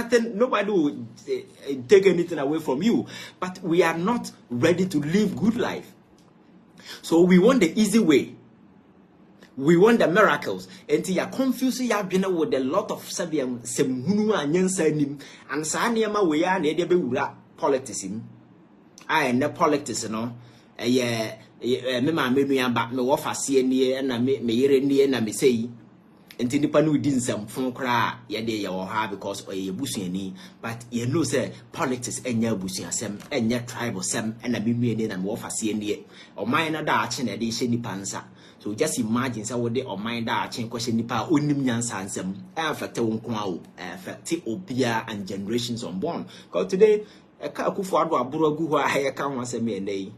nothing, nobody will take anything away from you. But we are not ready to live good life. So we want the easy way. We want the miracles. And you are confused, you have been with a lot of Sabian, Semhunu and Yansanim, and Saniama, we are near the politics. I and the politics, you know. Maybe I'm back, no offer, see, and I may say. And the panu didn't some phone cry, ye or have because or ye bushini, but ye know, say, politics and your bushing sem and your tribal sem and a million and war for seeing or minor darch and a shiny pansa. So just imagine so they or mind darch and question nipa unimian sansem, affect unquao, affect obia and generations unborn. Because today, a kaku for Aburagu, I account once a day.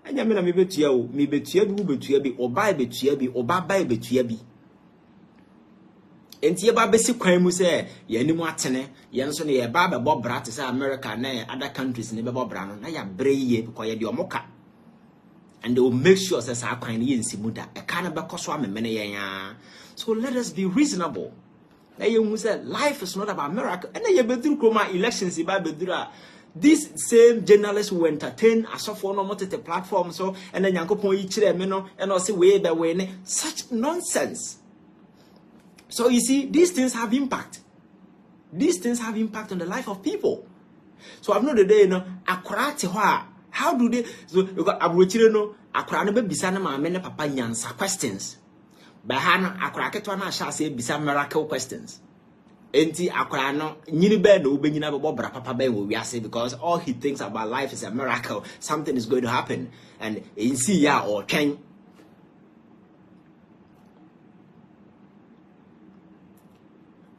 And I mean, me bet you be or buy bet you or buy bet you. Enti ye ba besi kwan mu se ye ni mu atene ye nso ne ye ba be bobra te say America na other countries ne be bobra no na ya breye because ye de omoka and they will make sure say sa kwan ye nsimuda e ka na be koso amemene ye ya. So let us be reasonable. Na ye hu say life is not about miracle. And ye be through kroma elections e ba be through this same journalists will entertain asofo no motete platform so and then yankopon yi kire me no and o say we be we ne such nonsense. So you see, these things have impact. These things have impact on the life of people. So I've known the day, you know, how do they? So you got Abuchire no, akura no be bisa na ma me ne papa nyansa questions. By Hana akura ketwa na sha say bisa miracle questions. Enti akura no nyini be no be nyina be bra papa be we ase because all he thinks about life is a miracle. Something is going to happen, and in see ya or can.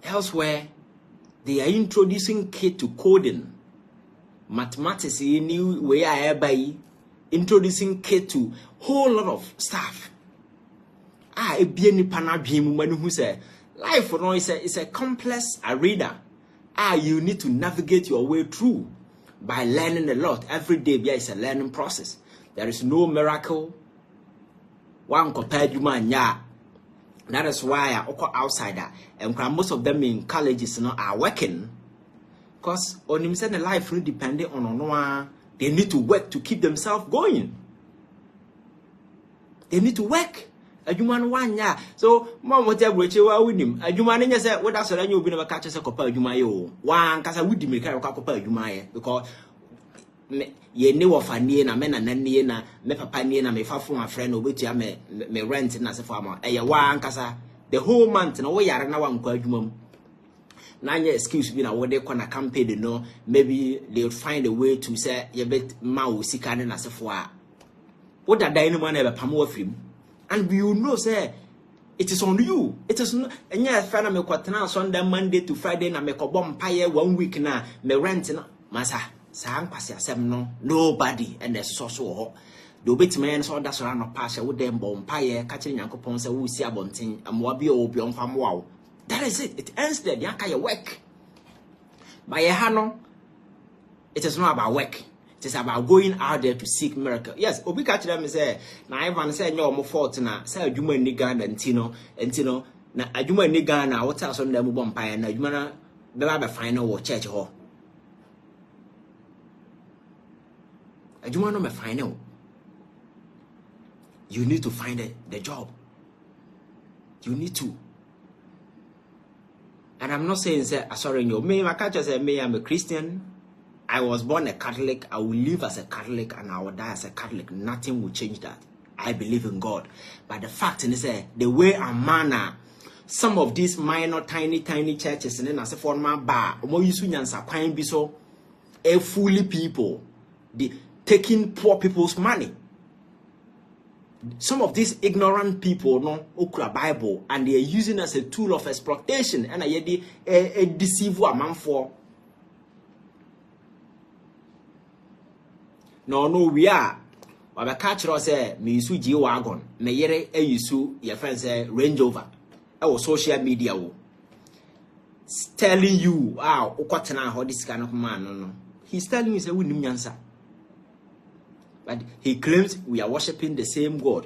Elsewhere, they are introducing kids to coding, mathematics in new way by introducing kids to whole lot of stuff. A bien panabim when who say life for no is a complex arena. You need to navigate your way through by learning a lot every day. Yeah, it's a learning process. There is no miracle. One compared you man, yeah. That is why I go outsider and most of them in colleges are working because on him said the life really depending on they need to work to keep themselves going. They need to work. A human one ya so mom whatever with him. A human in say what that's what you been catch us a couple of Jumayo. One cassa would make a couple of Jumaya because ye knew of a near na men and then me papa near na me fa from a friend over to me rent as a farmer. One cassa the whole month and away are now one quadrum. Nine excuse me now what they can campaign, you know, maybe they'll find a way to say you bet mouse can as a four. What a dynamo ever pamo of him. And we will know say it is on you. It is not and yeah, fan me quatana Sunday, Monday to Friday, na make a bomb pie 1 week na me rent masa. Sang pasia sem no nobody and the so do bit men so that's around no pass with them bomb pie catching yankopon say we see abontin and wabi obi on fam wow. That is it. It ends there. Yaka your work. By a hano, it is not about work. It is about going out there to seek miracle. Yes, obi catch them say na Ivan say no more fault na say adwuma ni Ghana ntino na adwuma ni Ghana what else on them bomb pie na adwuma na be final wo church ho. You want to find out. You need to find the job. You need to. And I'm not saying say sorry you me I can't just say me I'm a Christian. I was born a Catholic. I will live as a Catholic and I will die as a Catholic. Nothing will change that. I believe in God. But the fact is the way and manner some of these minor tiny churches and then as a former bar more use be so a fully people the taking poor people's money. Some of these ignorant people no okra Bible and they are using as a tool of exploitation and a deceive a man for. No we are. But catch us say me use G wagon, me yere e use your friend say Range Rover. Our social media telling you how this kind of man no. He's telling you say we nim answer. But he claims we are worshiping the same God.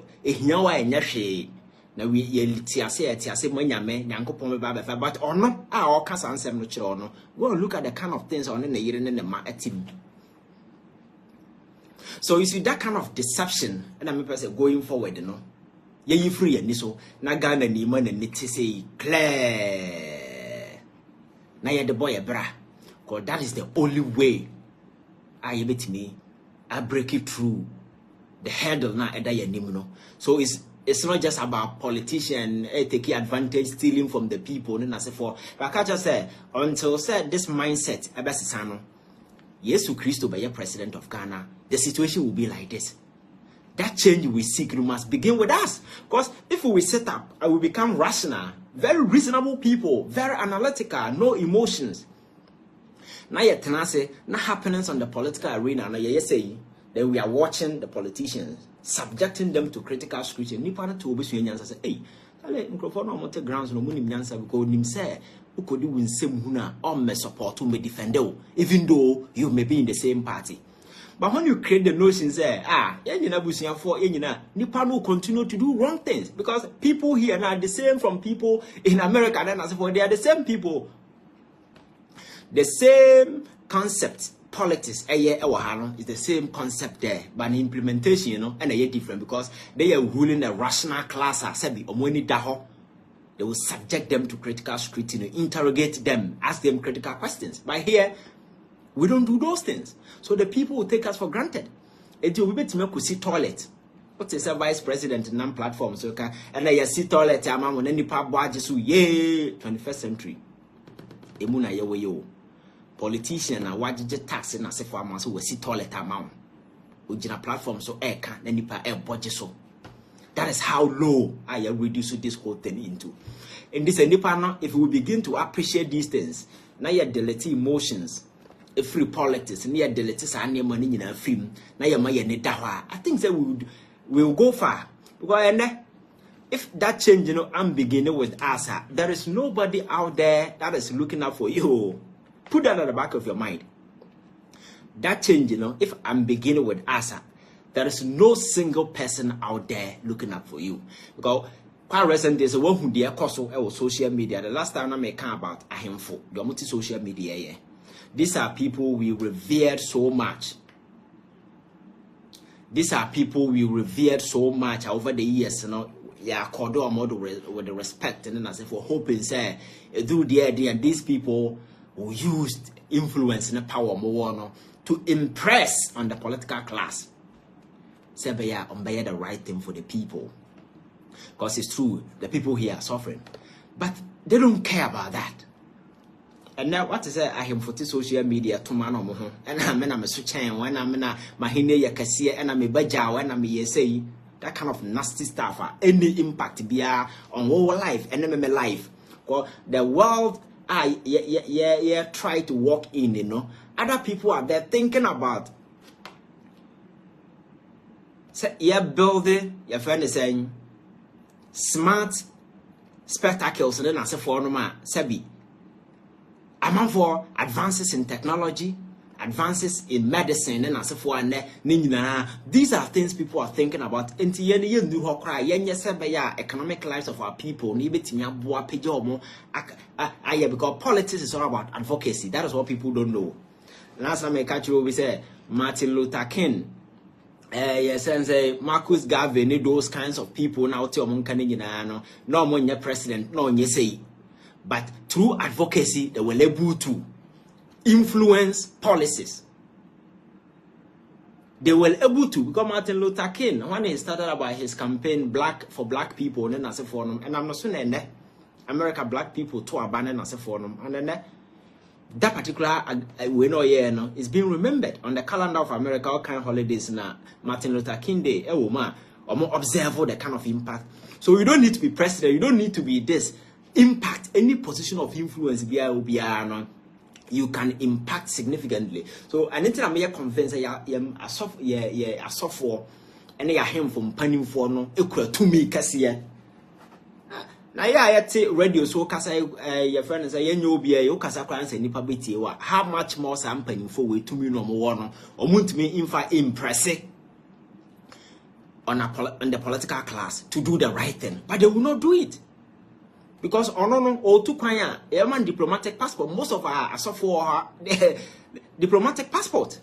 na we ye tiase manyame nyankopon be ba but ono a o kasa ansem no kire ono go look at the kind of things on na yire ne ma atim. So you see that kind of deception and I'm say going forward no ye free ani so na Ghana ni ma na niti say clear na ye the boy bra because that is the only way I bet me I break it through the hurdle na eda ye nim no. So it's not just about politicians taking advantage, stealing from the people, and as for. But I just say until said this mindset, Abasisano, Yesu Christo be president of Ghana, the situation will be like this. That change we seek must begin with us. Because if we set up, I will become rational, very reasonable people, very analytical, no emotions. Now yet say na happenings on the political arena. Now you say that we are watching the politicians, subjecting them to critical scrutiny. Nipa na to obi so nyansa say, "Hey, ale microphone no monte grounds no munim nyansa because nim say ukodi winsem hu na o me support me defend o, even though you may be in the same party." But when you create the notion say, yenyina busuafo yenyina nipa no continue to do wrong things because people here now are the same from people in America and as for they are the same people. The same concept, politics, is the same concept there, but the implementation, you know, and they are different because they are ruling a rational class. They will subject them to critical scrutiny, interrogate them, ask them critical questions. But here, we don't do those things. So the people will take us for granted. It will be to see toilet. What is a vice president in non-platform? So and then you see toilet, when any pub badges, yay, 21st century. Emuna yo. Politician and what did tax and as if for months we see toilet amount. Ujina platform so eka nipa budget so. That is how low I reduce this whole thing into. In this nipa if we begin to appreciate these things, now you delete emotions, free politics, and you delete any money in a film, now you may need I think that we will go far. Because if that change, you know, I'm beginning with us, there is nobody out there that is looking out for you. Put that at the back of your mind. That change, you know, if I'm beginning with Asa, there is no single person out there looking up for you. Because quite recent there's a one who dear coso social media. The last time I make about a handful, the multi social media. Yeah. These are people we revered so much. These are people we revered so much over the years, you know. Yeah, corridor model with the respect and then I say for hoping say do the idea and these people who used influence and power more to impress on the political class. Say be the right thing for the people. Because it's true, the people here are suffering. But they don't care about that. And now what is I am for social media to man and I'm a switching when I'm in a mahine yakasi and I'm a baja when I'm a say that kind of nasty stuff any impact be on our life and MMA life. Because the world try to walk in, you know. Other people are there thinking about say building your friend is saying smart spectacles and then I say for no man sabi. I'm for advances in technology, advances in medicine, and as for these are things people are thinking about. Economic lives of our people. Because politics is all about advocacy. That is what people don't know. Last time I catch you, we say Martin Luther King. Yes, and say Marcus Garvey, those kinds of people now tell no more president, no say. But through advocacy, they were able to influence policies. They were able to, because Martin Luther King, when he started about his campaign for black people, and then as a forum, and I'm not saying that America black people to abandon as a forum, and then that particular we know is being remembered on the calendar of America. All kind of holidays now, Martin Luther King Day, or more observe the kind of impact. So you don't need to be president, you don't need to be this. Impact any position of influence you can impact significantly. So anything I'm here convinced a software and they are him from panning for no equal to me cassia. Now I radio so casa your friend say you be a casa clients and nipa beti how much more I'm paying for way to me no more or to me infa impressive. on the political class to do the right thing, but they will not do it. Because or to kwanya, man diplomatic passport. Most of our are for diplomatic passport.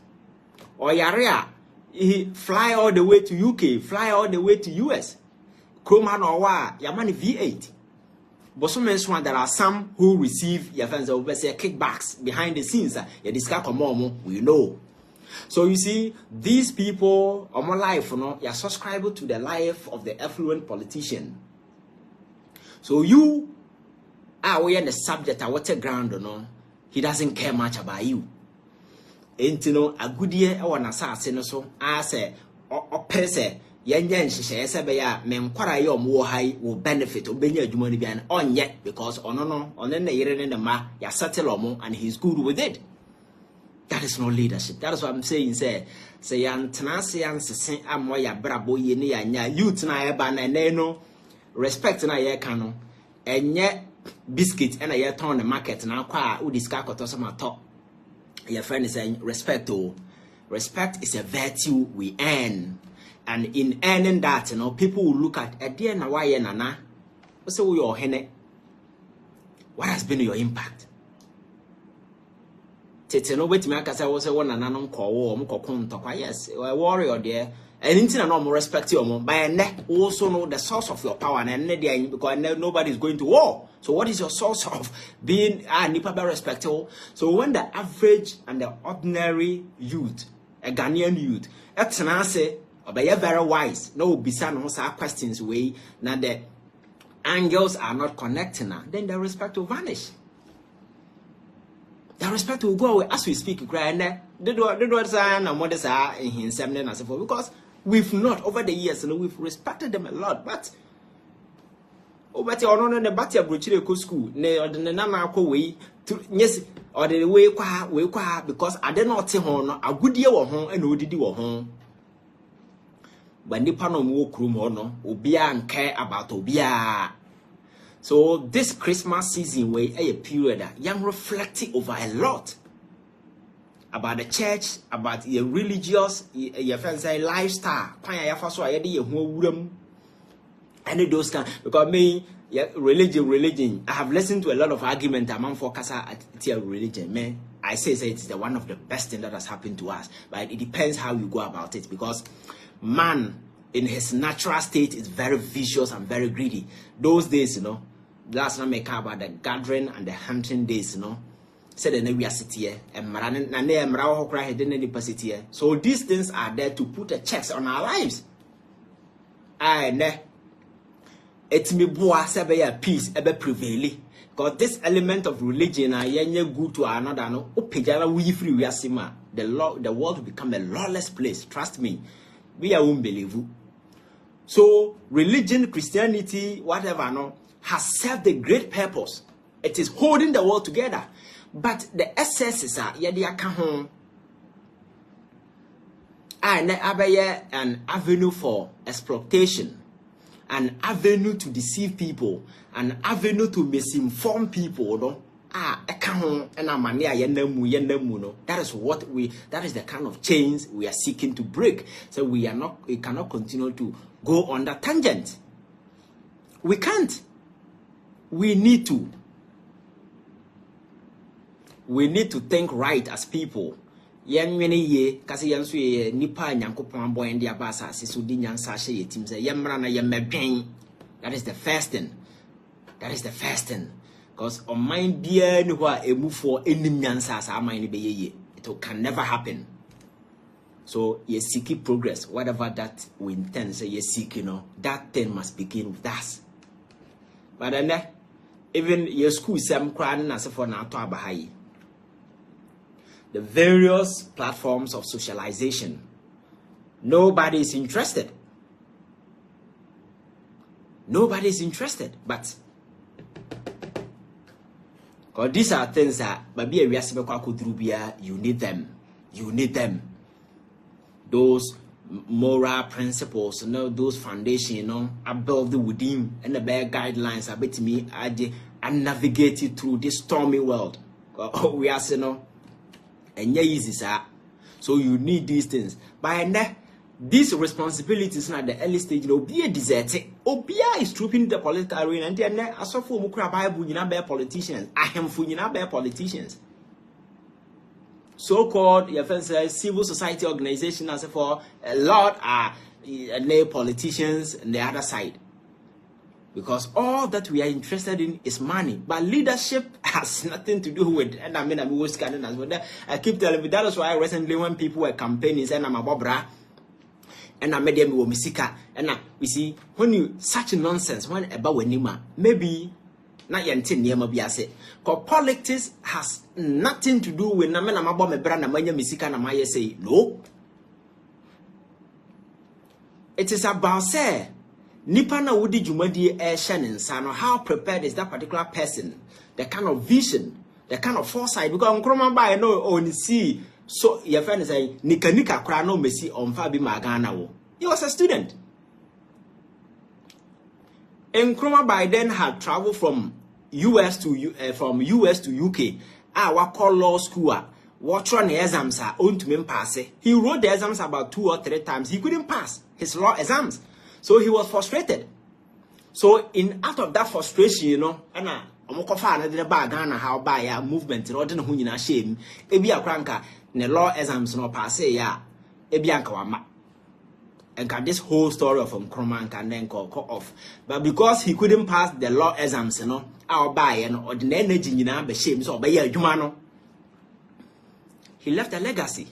Or yarea, he fly all the way to UK, fly all the way to US. Kroman or wa, yaman V8. But some mention there are some who receive your fans over say kickbacks behind the scenes. You discuss we know. So you see, these people on my life, you are subscribed to the life of the affluent politician. So you are aware the subject at what ground, he doesn't care much about you. Ain't a good year or an assassin so I say or pese yan she say men quara more high will benefit or benya money be on yet because on the year in the ma ya settle and he's good with it. That is not leadership. That is what I'm saying. Say yan tenasian se amoya brabo ye ni anya youth na eba na no respect na ye kano enye biscuit and ye turn the market na kwa u discuss koto so mato. Your friend is saying respect. Respect is a virtue we earn, and in earning that, people will look at dear na why nana. So your hene. What has been your impact? No wait me I was one and anon call yes, a warrior there. And anything no more respect you by a neck also know the source of your power and because nobody is going to war. So what is your source of being respectable? So when the average and the ordinary youth, a Ghanaian youth, that's an answer, but you're very wise. No bisan no questions way now the angles are not connecting now, then the respect will vanish. The respect will go away as we speak. Crying, the sign and what is in his seminary and so forth. Because we've not over the years, we've respected them a lot. But over the Batia Bruchile school, or the Nana way to yes, or the way because I did not say home a good year or home and no did you home. When the panel walk room or no, Obia and care about Obia. So this Christmas season where a period young reflecting over a lot about the church, about your religious, your friends lifestyle. Any those kind because me religion. I have listened to a lot of argument among focus at religion. Man, I say it's the one of the best thing that has happened to us. But it depends how you go about it because man in his natural state is very vicious and very greedy. Those days, last time I care about the gathering and the hunting days, said we are sitting here and so these things are there to put a checks on our lives. And it's me boa say peace ebe prevail because this element of religion good to another no we free we are the world will become a lawless place. Trust me, we won't believe you. So religion, Christianity, whatever has served a great purpose. It is holding the world together. But the excesses are an avenue for exploitation, an avenue to deceive people, an avenue to misinform people. That is the kind of chains we are seeking to break. So we cannot continue to go on that tangent. We can't. We need to think right as people. Yan many ye kasi yan so ye nipa nyankopon boy ndi abasa so di nyansa hye ye tim say yemra na yemedwen. That is the first thing. Because on mind bia ni ho a emu for enim nyansa sa mind be ye. It can never happen. So ye seek progress, whatever that we intend say ye seek, that thing must begin with us. But then even your school some crying as for now to abahai. The various platforms of socialization. Nobody is interested. But because these are things that you need them. Those moral principles, those foundations, above the within and the bare guidelines are betting me and navigate it through this stormy world. We are and easy, sir. So you need these things. By these responsibilities at the early stage, Obia deserted. Obia is trooping the political arena, and then I saw for Mukra Bible, you know, bear politicians. I am for you know, bear politicians. So-called civil society organization, as for a lot are politicians on the other side. Because all that we are interested in is money. But leadership has nothing to do with, and I mean, I'm always scanning as well. I keep telling you, that is why recently when people were campaigning, saying I'm a Bobra, and I made them with Misika, and now, you see, when you, such nonsense, when about Wenima, maybe, not yantin near Mabiase, because politics has nothing to do with Naman Amabom, Brand, Amaya Misika, and Amaya say, no. It is about, say, Nipa na wudi jumadi Shannon Sano, how prepared is that particular person, the kind of vision, the kind of foresight, because Nkrumah by no only see, so your friend is saying, Nika Krano Messi on Fabi Magana. He was a student. Nkrumah by then had traveled from US to UK. What call law school. What run the exams are own to him pass. He wrote the exams about 2 or 3 times. He couldn't pass his law exams. So he was frustrated. So out of that frustration, and Omokofa na bag Ghana how by a movement or didn't who you shame. Ebi a cranker, ne law exams no pass ya. Ebi ankawama. And this whole story of Nkrumah can then call off. But because he couldn't pass the law exams, our buy or the energy be shame so by ya Jumano. He left a legacy.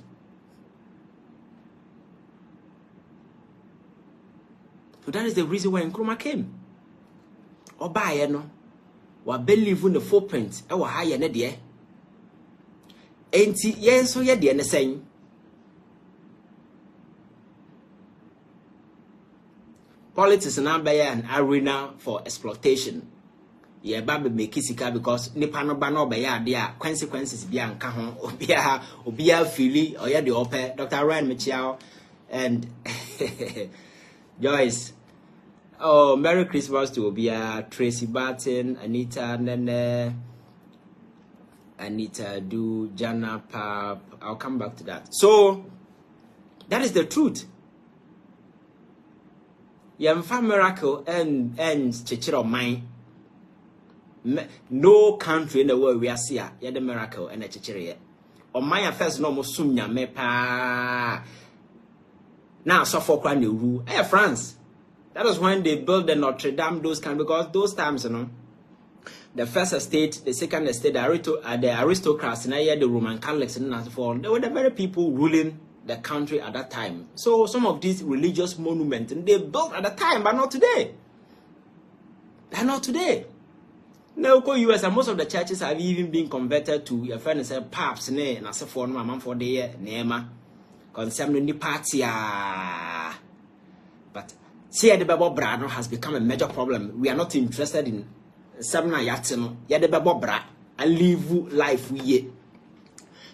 So that is the reason why Nkrumah came. Or buy wa believe in the footprint e wa higher ne de enti yen so ye de ne sen politics na be an arena for exploitation. Ye ba be make sika because nipa no ba no be ya de a consequences bi anka ho obia fili or ye de ope Dr. Ryan Michiao and Joyce. Oh, Merry Christmas to Obia, Tracy Barton, Anita, Nene, Anita, Do, Jana, Pap. I'll come back to that. So, that is the truth. Yamfa miracle and chichiro mine. No country in the world we are seeing the miracle and a chichiri. On my affairs, no musumya mepa. Now, so for crane rule. Hey, France. That was when they built the Notre Dame, those kind, because those times, the first estate, the second estate, the aristocrats, and the Roman Catholics, and so forth, they were the very people ruling the country at that time. So some of these religious monuments, and they built at that time, but not today. They're not today. Now, US and most of the churches have even been converted to your friend said paps, and as a form, my mom for the Nema, concerning the party. But see, the Babo Brano has become a major problem. We are not interested in Sabna Yatino, Yada Babo Bra, and live life we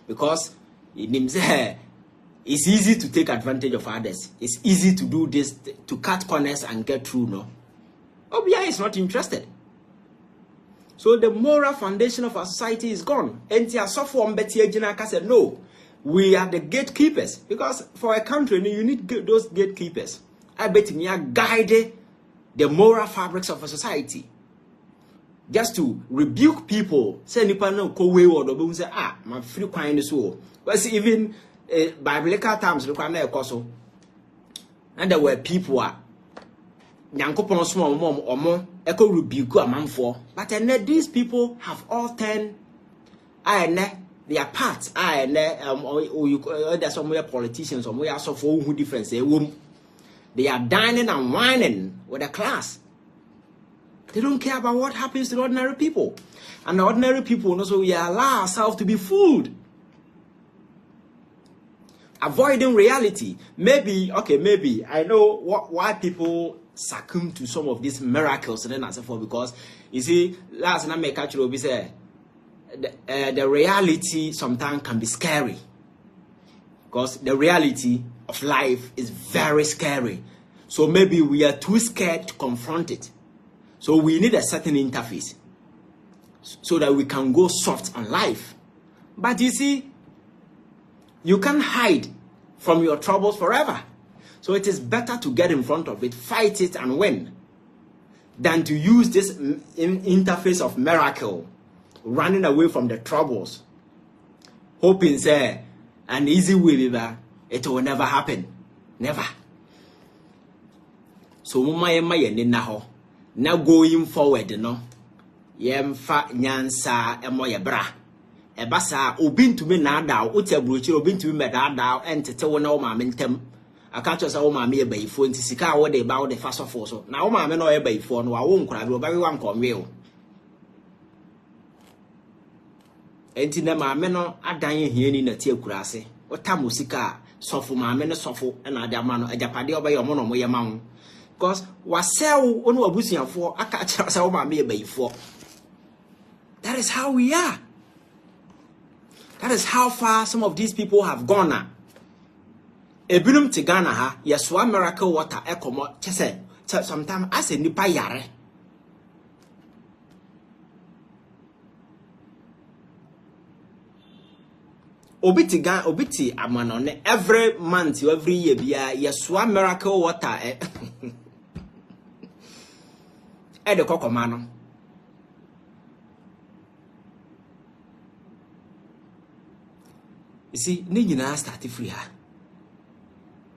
because it's easy to take advantage of others. It's easy to do this, to cut corners and get through. No, Obia is not interested. So the moral foundation of our society is gone. And said, no, we are the gatekeepers. Because for a country, you need those gatekeepers. I bet you guide the moral fabrics of a society. Just to rebuke people. Say nipa no ko we or say my free kind so. But even biblical terms look na ekoso. And there were people Nyankopon small mom omo eko rebuke amanfo. But and these people have all turned their parts. There's some politicians or we are so for who difference they are dining and whining with the class. They don't care about what happens to the ordinary people. And the ordinary people also we allow ourselves to be fooled. Avoiding reality. Maybe I know why people succumb to some of these miracles and then and so forth, because you see, last night I catch you say the reality sometimes can be scary. Because the reality of life is very scary. So maybe we are too scared to confront it. So we need a certain interface so that we can go soft on life. But you see, you can't hide from your troubles forever. So it is better to get in front of it, fight it and win, than to use this interface of miracle, running away from the troubles, hoping say an easy way it will never happen. Never. So now going forward, yemfa nyansa emoye bra ebasa obintumi na da wotia brochi obintumi meda da entete wo na wo ma mentem aka cho sa wo ma me bayifo nti sika wo de ba wo de fa sofo so na wo ma me no ye bayifo no wa wo nkura bi oba wi wa nkonwe o enti na ma me no adan hiani na tie kura ase wotam sika sofo ma me no sofo na ade ama no ajapade oba ye omo no mo ye ma wo because wasel onu abusiafo aka cha sa wo ma me bayifo. That is how we are. That is how far some of these people have gone now. Ebinum to Ghana ha, yeswa miracle water ekomo chese sometimes as a nipa yare. Obiti amanone every month every year bia yeswa miracle water e de kokomano. You see, ni nyina start free ha.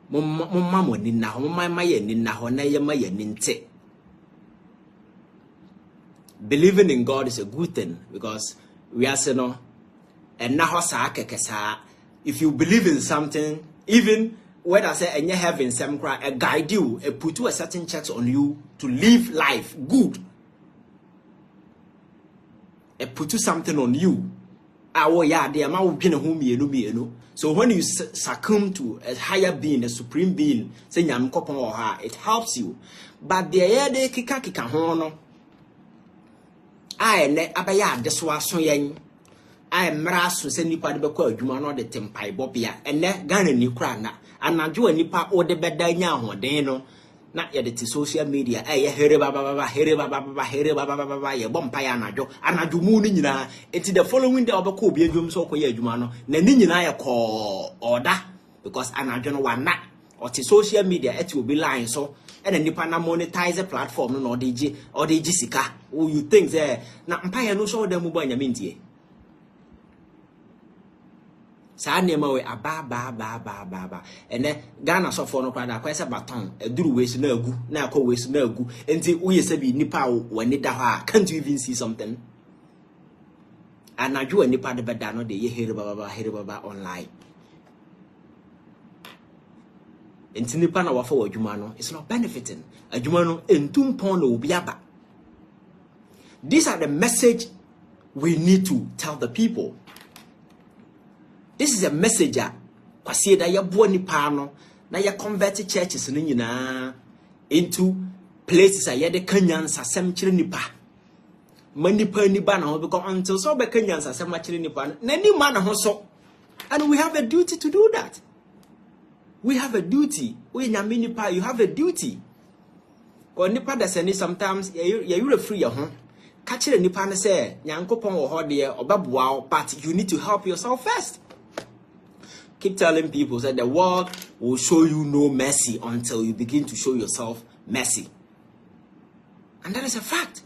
Mama mo ni na ho, mama ye ni na ho na ye ma ye ni nte. Believing in God is a good thing because we are saying no and na ho sa kekesa. If you believe in something, even when I say and you have in some cry, a guide you, a put you a certain checks on you to live life good. A put you something on you. So when you succumb to a higher being, a supreme being, say it helps you. But the de kika hono I ne abaya deswa so yen I mraso se nipa de beko adwuma no de tempai bobia ene Ghana ni kra na anadwo nipa o de beda nya ahoden no na ye de social media here baba ye bompa ya anadwo mu ni nyina enti the following day obeko obi adwum so koye adwuma no na ni nyina ye ko order because anadwo no wana or social media eti obi line so and nipa na monetize the platform no or dey sika oh you think say na mpa no so dem bo anyamintie sa nema we aba ene Ghana so for no kwada kwese baton eduru we na agu na akọ we na agu enti uye se bi nipa wani da ha can't you even see something anadwo nipa de beda no de ye here baba online enti nipa na wafa wadwuma no it's not benefiting adwuma no entumpon na obi aba. These are the message we need to tell the people. This is a messenger. Kwasi da ya bo nipa no na ya convert churches no nyina into places a ye de kanyansa sem kire nipa. Manipa ni ba na ho because until so be kanyansa sem kire nipa na ni ma na ho so. And we have a duty to do that. We have a duty. We nyame nipa, you have a duty. Ko nipa da sani sometimes you refree your home. Kachire nipa na say nyankopon wo ho de obaboa but you need to help yourself first. Keep telling people that the world will show you no mercy until you begin to show yourself mercy. And that is a fact.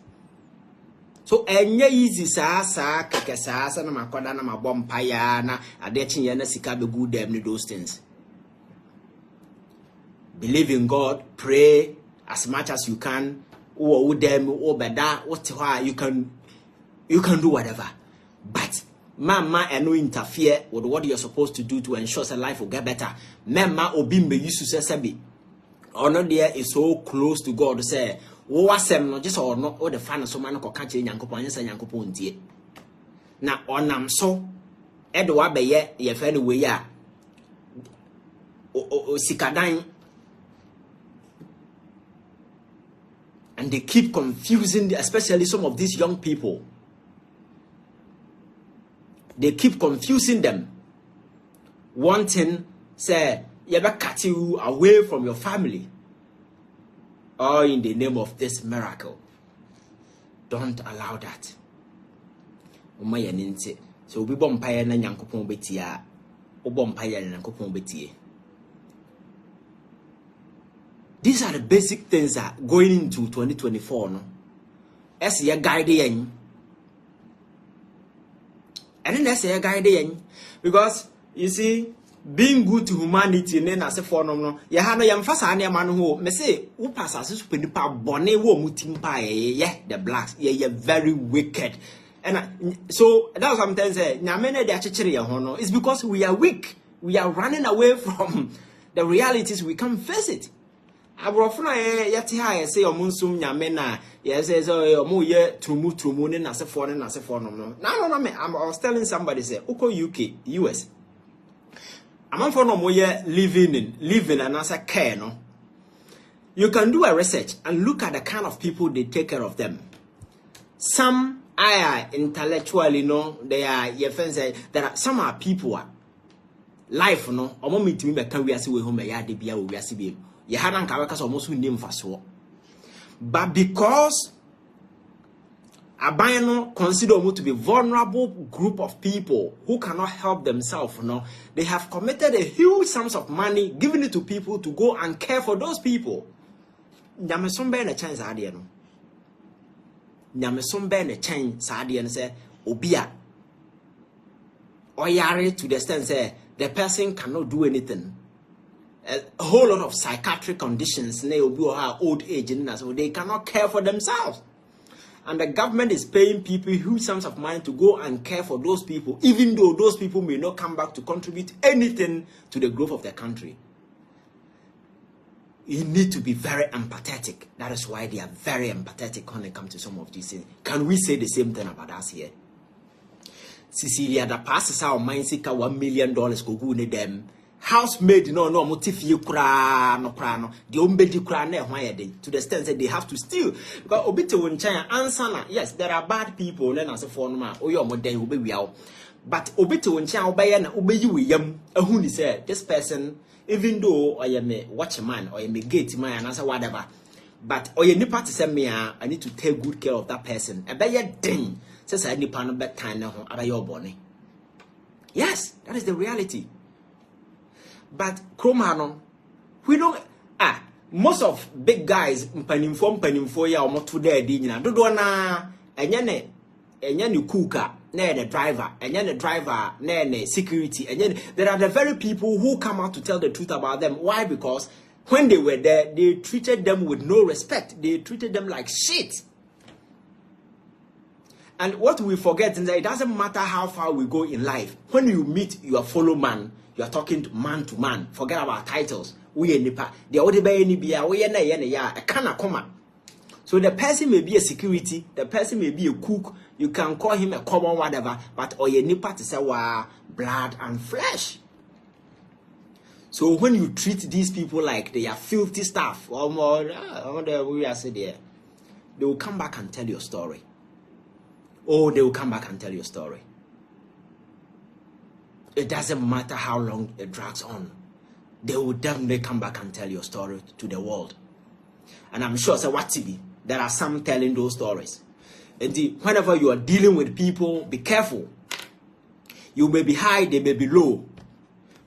So enye easy sa keke sa na makoda na mabompa ya na adechi ye na sika be good them those things. Believe in God, pray as much as you can. Or them or better what you can do whatever. But mama and no interfere with what you're supposed to do to ensure that life will get better. Mama obimbe used to say sebi. Or not there is so close to God to say, oh, wasem no just or not or the fan so man ko catch Yankopon yes Yankopon tie. Na onam so Edwa be ye friend way ya sikadan. And they keep confusing, especially some of these young people. They keep confusing them. Wanting, say, you ever cut you away from your family. All in the name of this miracle. Don't allow that. So we bompire na Yankopon betia. O bompire na Yankopon betie. These are the basic things that going into 2024, no? As your guiding, and then that's your guiding, because you see, being good to humanity, and then as a form, no, you have no young fasa man who may say, who passes us with the power, bonnet, mutimpa, yeah, the blacks, yeah, you're very wicked. And so that's what I'm telling you, Namene de Achichiri Hono, it's because we are weak. We are running away from the realities, we can't face it. Abrofuna yeti ha say omunsum nyame na yes say omu ye trumu ne na se for no. No me I was telling somebody say uko UK US. Among for no mo ye living and as a care no. You can do a research and look at the kind of people they take care of them. Some are intellectually no, they are your friends say there are some are people life no omo mitimi be kan wiase we home ya de bia we wiase bi. You hadn't almost name for so. But because Abano consider to be vulnerable group of people who cannot help themselves, no, they have committed a huge sums of money, giving it to people to go and care for those people. Nyamesombe na chance adie no. Nyamesombe na chance adie no say obia. Oyare to the extent say the person cannot do anything. A whole lot of psychiatric conditions, old age, and so they cannot care for themselves. And the government is paying people huge sums of money to go and care for those people, even though those people may not come back to contribute anything to the growth of the country. You need to be very empathetic. That is why they are very empathetic when it comes to some of these things. Can we say the same thing about us here? Cecilia, the passes our mind, $1 million go good them. Housemaid no motifi kura no the ombedi kura na ehwan yede to the extent that they have to steal because obite won chan answer na yes there are bad people na na se for no ma oyo omodan obewiawo but obite won chan obaye na obeyi weyam ahu ni say this person even though I am a watchman or I am a gate man and answer whatever but oye nipa to say me I need to take good care of that person ebeye den say say nipa no be tan na ho abaye obone. Yes, that is the reality. But Kromano, we don't most of big guys mpanimfo ya omoto there di nyina dodo na enye ne cooker na the driver enye the driver na the security there are the very people who come out to tell the truth about them. Why? Because when they were there they treated them with no respect. They treated them like shit. And what we forget is that it doesn't matter how far we go in life. When you meet your fellow man, you are talking to man. Forget about titles. We nipa. The other bay ni bia. We na ya. A kana koma. So the person may be a security. The person may be a cook. You can call him a common whatever. But oye nipa to say wa blood and flesh. So when you treat these people like they are filthy stuff, or more, we are said there, they will come back and tell your story. Oh, they will come back and tell your story. It doesn't matter how long it drags on. They will definitely come back and tell your story to the world. And I'm sure, so what TV, there are some telling those stories. And whenever you are dealing with people, be careful. You may be high, they may be low.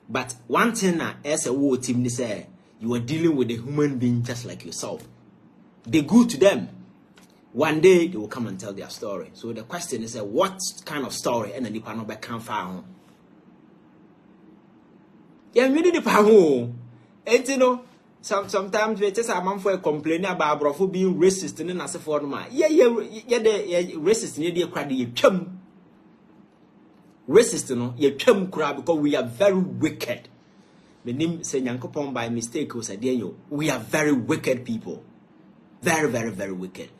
But one thing as a war team, they say, you are dealing with a human being just like yourself. Be good to them. One day, they will come and tell their story. So the question is, what kind of story? And then the panel can't find. Yeah, me the panel. And you know, sometimes we just a man for complaining about Brofo being racist and as a former. Yeah, the racist in the crowd, you chum. Racist, no, you chum crowd because we are very wicked. The name say Yankopon by mistake was a deal. We are very wicked people. Very, very, very wicked.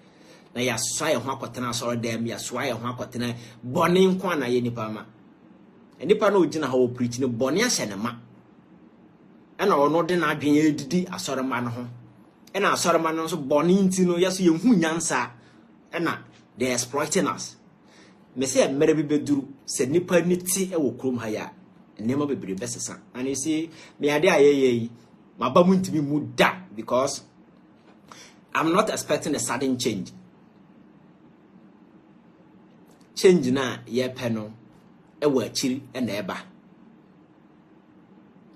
Na ya swaya ho akwatena soro dem ya swaya ho akwatena bone nkwa na ye nipa ma nipa na ogina ha wo preach ne bone ahye ne ma ena ono de na adwen edidi asore ma no ho ena asore ma no so bone nti no yeso ye hu nyansa ena they exploiting us me say mere bi beduru se nipa ni ti e wo krom ha ya nema bebre besesa and you see me ade ayeye maba mu ntimi mu da because I'm not expecting a sudden change. Change na ye peno e wa chiri e na eba.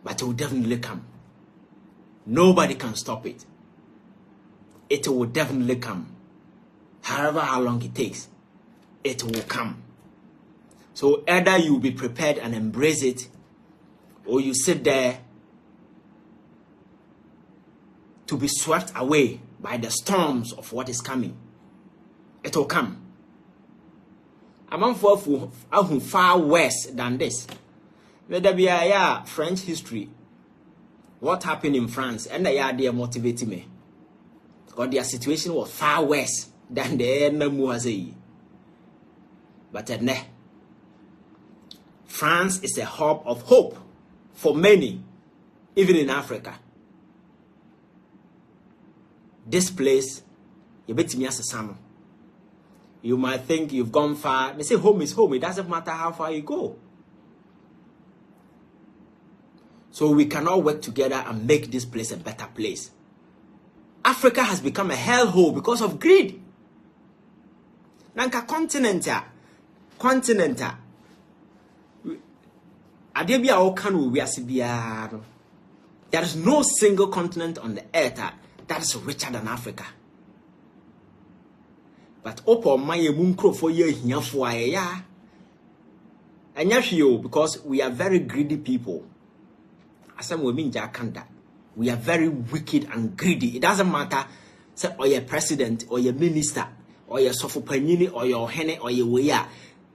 But it will definitely come. Nobody can stop it. it will definitely come. However how long it takes, it will come. So either you be prepared and embrace it, or you sit there to be swept away by the storms of what is coming. It will come. I'm far worse than this. There be a French history. What happened in France, and they are motivating me. Because their situation was far worse than the Namuazi. But France is a hub of hope for many, even in Africa. This place, you bet me as a son. You might think you've gone far. They say home is home. It doesn't matter how far you go. So we can all work together and make this place a better place. Africa has become a hellhole because of greed. Nanka continental. There is no single continent on the earth that is richer than Africa. But opo maye munkro for ye hiafo ya. Anyahio, because we are very greedy people. We are very wicked and greedy. It doesn't matter say or your president or your minister or your sofopanyini or your hene or your weya.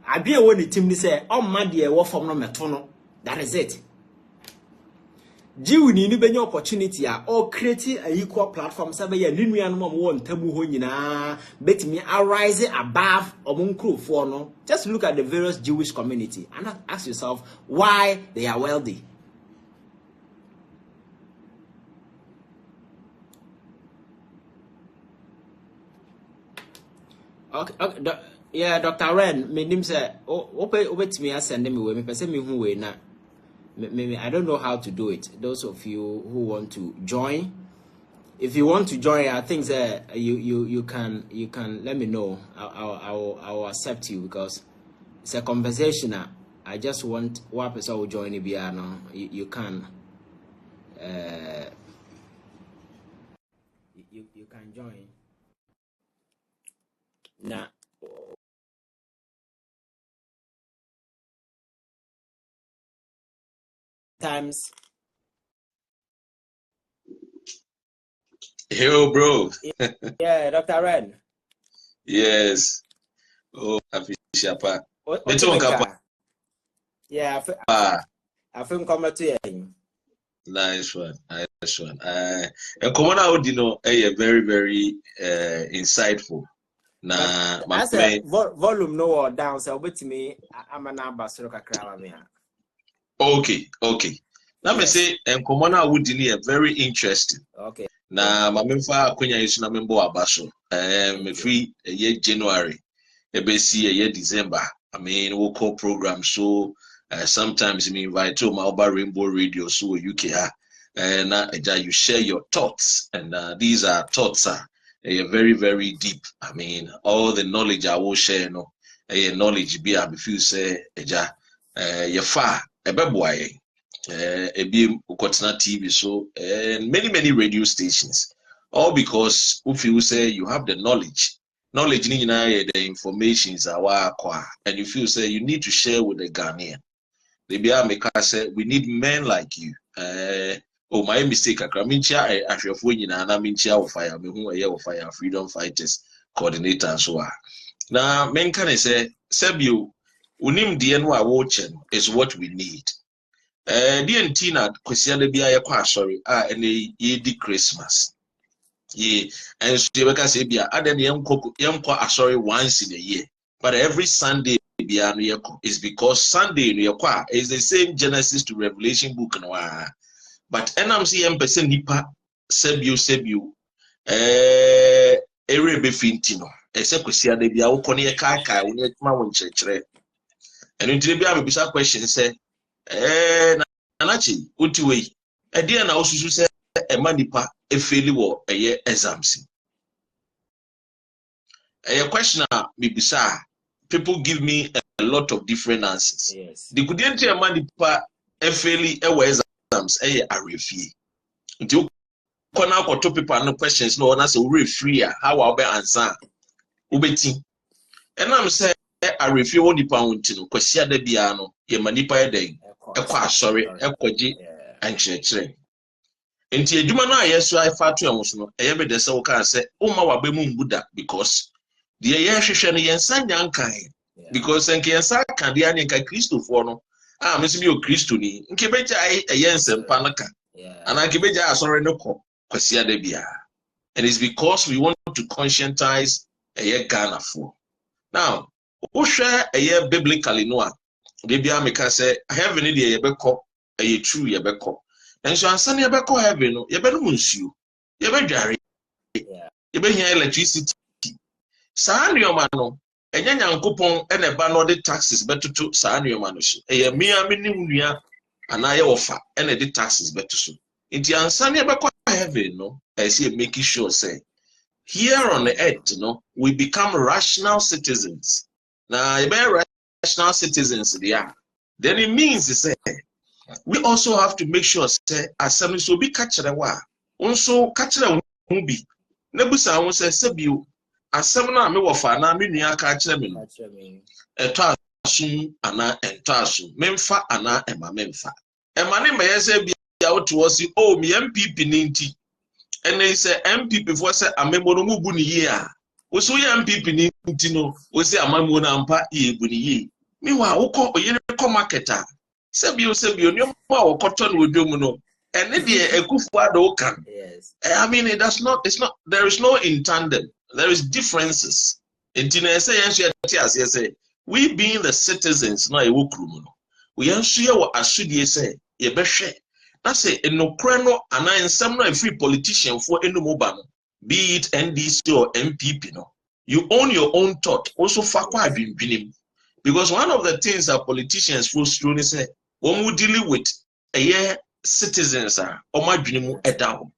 I be when the team say oh man dear what from no metono. That is it. Jiwu ni benye opportunity or create a equal platform sabe ya ninu ya no mo ntamu ho nyina betimi arise above omunkro for no. Just look at the various Jewish community and ask yourself why they are wealthy. Okay, yeah, Dr. Ren, my name say, wait me, send me away. Me person me who way na. I don't know how to do it. Those of you who want to join, if you want to join, I think that you can let me know. I will accept you because it's a conversation. I just want one person will join me. You can. You can join. Nah. Times. Yo, bro. Yeah, Dr. Ren. Yes. Oh, happy Shapa. Yeah, I think come to you. Nice one. Nice one. And come on out, very, very insightful. Nah, my friend. Volume no down, so with me, I'm an ambassador. Okay. Now me say, and come on out, very interesting. Okay. Na mamemfa akwenya yesu na membo abaso me free January ebesi ye December. I mean we'll call program so sometimes me invite to my Rainbow Radio so UK and you share your thoughts and these are thoughts very, very deep. I mean all the knowledge I will share no knowledge be if you say you far ebeboy TV so and many radio stations, all because if you say you have the knowledge the information is our and you feel say you need to share with the Ghanaian. They be make us say we need men like you. Oh my mistake, I fire me who fire freedom fighters coordinator and so on. Now men can say Sebio unim DNY watching is what we need. Tina kwesiade bia ye kwa sorry ene ye di Christmas ye and so we can say bia aden yemko asori once in a year but every Sunday bia no yeko is because Sunday no yekwa is the same Genesis to Revelation book no but enam see person nipa sebio ere be finti no ese kwesiade bia wo kono ye kai wo ne ma won chekere and until bia me bisa question say Nanachi, Utiway, a dear now also say a manipa a failure war a year exams. A question may be sir. People give me a lot of different answers. Yes. The good a manipa a failure a exams a refee. corner or two people no questions no answer we free how I'll be answer ubeti and I'm saying I review only pound to question the piano ye manipa day sorry ekoji and chere nti adwuma no ayeso ai fa to amoso no be de se wo kan se umma wa be mu mbuda because de ye hwehwe no yensa nyankan because enke yensa kan de anka Christofo no mesi bi o Christo ni nke beja yensempa no ka ana nke beja asori no kwasia da bia. And it's because we want to conscientize Ghana for. Now, who share biblically no de bia meka say heaven dey ye beko true ye beko. And so ansan ye beko heaven no ye be no nsuo ye be dware ye be hia electricity saa nneoma no enya nyankopon e na ba no de taxes betutu saa nneoma no so ye mia menim nua ana ye wofa e na de taxes betutu nti ansan ye beko heaven no I see making sure say here on the earth we become rational citizens. Now you be rational citizens there, then it means say we also have to make sure say assembly so be catch the wa also catch the be nebusa won say sebiu asem na me wofa na me nua ka catch me no eto asun ana ento asun memfa ana ema memfa ema ne me say bia wo to si o me MPP ninti and they say MPP for say amemo no bu ni ye a wo so ye MPP ninti no wo say amamo na mpa ye bu ni ye me wa wo ko oyere ko marketer sebio no ma wo koto no odwom no ene de ekufu ado kan. I mean it's not there is no in tandem, there is differences. Intina say yenso say we being the citizens na e wo krum no we yenso ye wo asudie say ye behwe na say enokra no ana ensem no free politician for enumoba no be it NDC or MPP no you own your own thought also fa kwa adwindwinim because one of the things that politicians force through say when we deal with citizens are omadwinimu edawo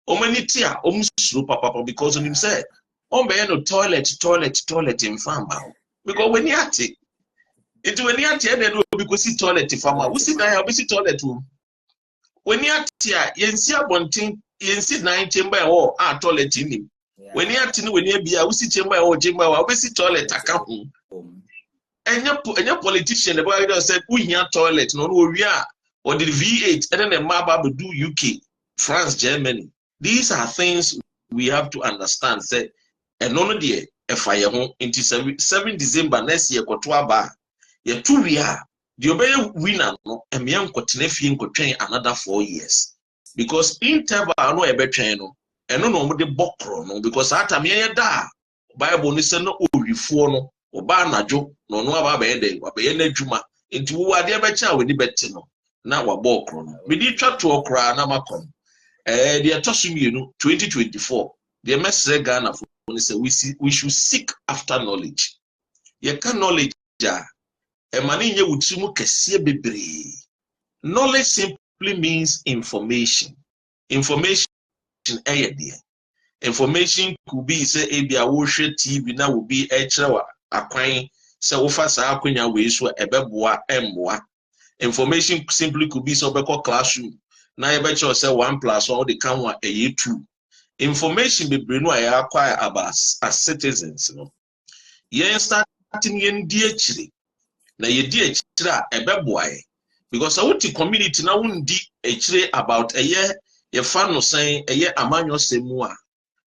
omaniti a omsuru papa because on him say on be no toilet in farm because when you at it when you at no because see toilet farm we see na we see toilet when you at yensi abontin yensi 9 chamber or toilet in him when you at when you bia we see chamber or we see toilet aka ho enya politician the boy said we here toilet no we are or the V8 and then the maba do UK France Germany. These are things we have to understand say and no dey fire ho into 7 December next year kotoa ba ye two we are the obey winner no e me nkotena fie nkotwen another 4 years because interval no e betwen no eno no mo de bokro no because ata me ye da Bible ni say no orifo no oba anajo no no aba be dey wabe na adwuma enti wo ade be cha we ni beti no na wa bokro no me di twa to okra na makom the atosumienu 2024 the message Ghana for say we should seek after knowledge ye can knowledge ja e mani nye wutimu kese bebre. Knowledge simply means information information could be say ebia wo hwe TV na wo bi e kire akwan say wo fa sa akwanya we so ebeboa emboa. Information simply could be so beko classroom na you bet you say 1 + 1 the can one a 2. Information be bring no acquire about as citizens no yen starting yen di akire na ye di akire a ebeboa because I want the community na wundi akire about ye fa no say amanyo semu a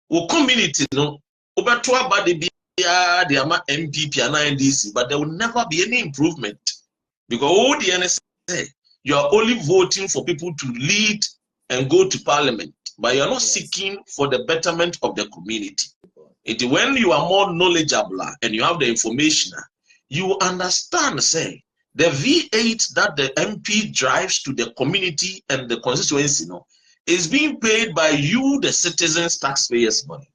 wo community no obeto aba de bia de ama MPP and NDC but there will never be any improvement because all the NSA you are only voting for people to lead and go to parliament, but you are not seeking for the betterment of the community. When you are more knowledgeable and you have the information, you understand, say, the V8 that the MP drives to the community and the constituency is being paid by you, the citizens, taxpayers' money.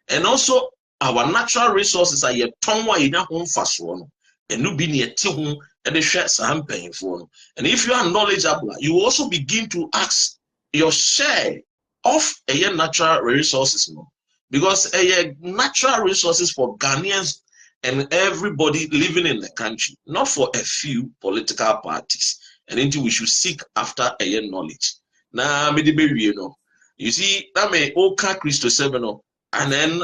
And also, our natural resources are yet tonwa in our home fast one. And you be near Tihun and the shares I'm paying for. And if you are knowledgeable, you also begin to ask your share of natural resources. Because natural resources for Ghanaians and everybody living in the country, not for a few political parties. And until we should seek after knowledge. Now, You see, that may Oka Christo Semino, and then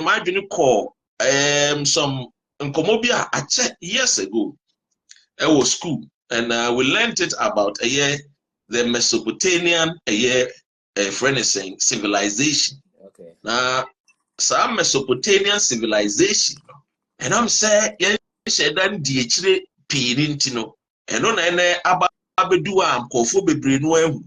my junior call some Nkomobia I checked years ago. It was school, and we learned it about a year the Mesopotamian friend is saying civilization. Okay. Now some Mesopotamian civilization, and I'm saying yeah, then the Pinintino, and on any Abadua Kofo Bebrino.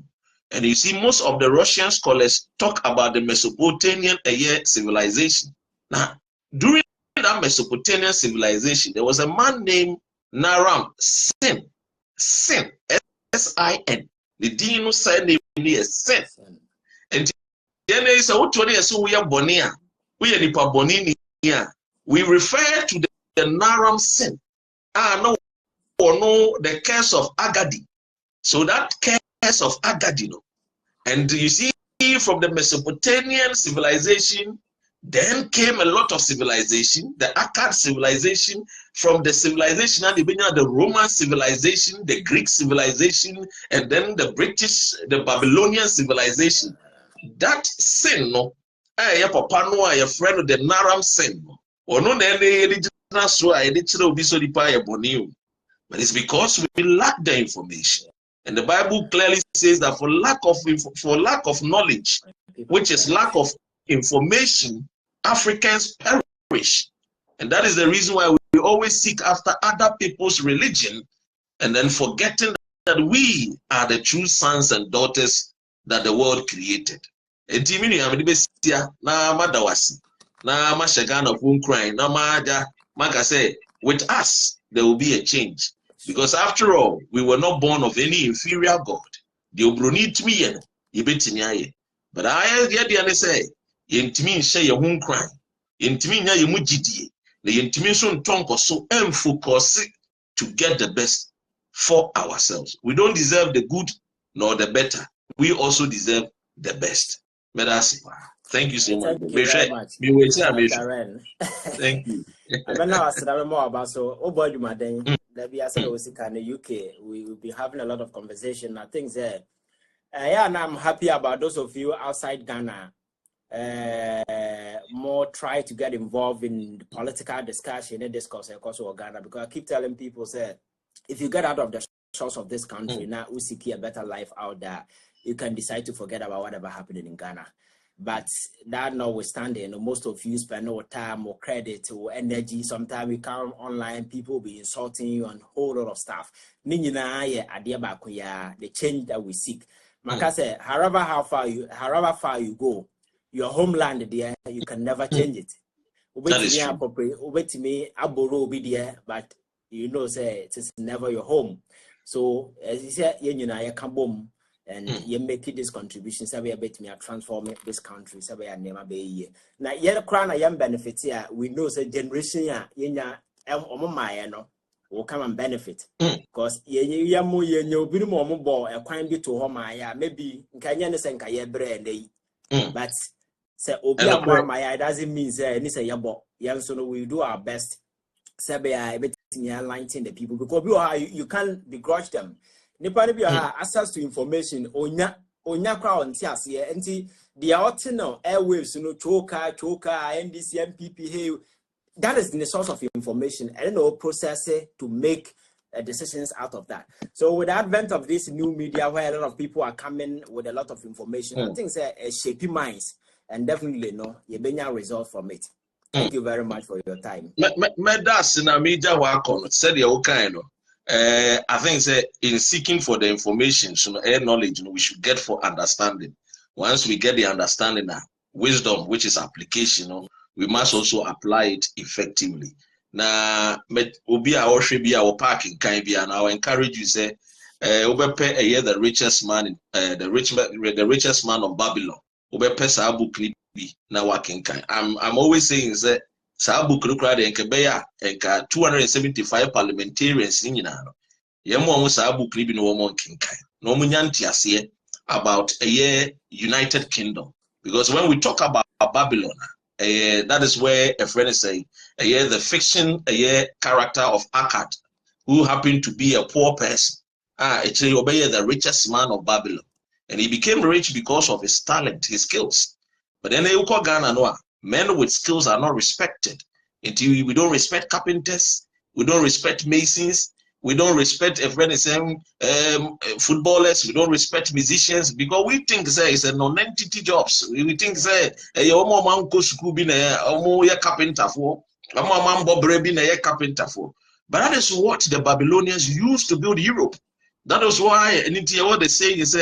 And you see, most of the Russian scholars talk about the Mesopotamian civilization. Now, during that Mesopotamian civilization, there was a man named Naram Sin, S-I-N. The Dino said name is Sin. And then is a what so we are Bonia, we are Nipa Boninia. We refer to the Naram Sin. No, or no, the curse of Agadi. So that curse of Agadi, and you see, from the Mesopotamian civilization, then came a lot of civilization, the Akkad civilization, from the civilization, and the Roman civilization, the Greek civilization, and then the British, the Babylonian civilization. That sin, no, your papa no, your friend of the Naram sin, or no, but it's because we lack the information. And the Bible clearly says that for lack of knowledge, which is lack of information, Africans perish. And that is the reason why we always seek after other people's religion, and then forgetting that we are the true sons and daughters that the world created. With us, there will be a change. Because after all, we were not born of any inferior God. The obroni to me, but I get say, Yentimi share your home crime. Yentimi ya mujidi. The intimation tongue so focus to get the best for ourselves. We don't deserve the good nor the better. We also deserve the best. Thank you so much. Thank you very much. Thank you. I now ask more about so that we are in the UK. We will be having a lot of conversation. I think that and I'm happy about those of you outside Ghana. More try to get involved in the political discussion and discourse across Ghana, because I keep telling people that if you get out of the shores of this country now, we seek a better life out there, you can decide to forget about whatever happened in Ghana. But that notwithstanding, most of you spend no time or credit or energy. Sometimes you come online, people will be insulting you and a whole lot of stuff. The change that we seek. Makase, however far you go, your homeland there, you can never change it. That is true. But you know, say it is never your home. So as you said, you come home. And you make this contribution, so we are betting to transform this country. So we are never be here. Now, yet crown a young benefit here. We know the generation will come and benefit because ye no more a crime be to home. Maybe can send a bread, but say Obia doesn't mean say any say yabo. So we do our best. Sabe I betting enlightening the people because you can't begrudge them. Nipa bi ha access to information onya crowd ntiase enti the outno airwaves no choka NDC MPP hey, that is the source of information and no process to make decisions out of that. So with the advent of this new media where a lot of people are coming with a lot of information, I think it's shaping minds and definitely you benya result from it. Thank you very much for your time. That's na media work on said you kind I think in seeking for the information, knowledge we should get for understanding. Once we get the understanding, wisdom, which is application, we must also apply it effectively. Now, Obia or Shebia or parking can be, and I'll encourage you say, Obepe the richest man, the richest man of Babylon. Obepe Sabu Klibi na working kind. I'm always saying that. Sabu Krukra and Kebeya and 275 parliamentarians in Yano. Yamo Sabu Kribi no one king kind. No munyantiasie about a year United Kingdom. Because when we talk about Babylon, that is where a friend is saying a year the fiction, a year character of Akkad, who happened to be a poor person. Actually obey the richest man of Babylon. And he became rich because of his talent, his skills. But then Ghana, men with skills are not respected. Until we don't respect carpenters, we don't respect masons, we don't respect footballers, we don't respect musicians, because we think it's a non-entity jobs. We think carpenter for, but that is what the Babylonians used to build Europe. That is why, what they say is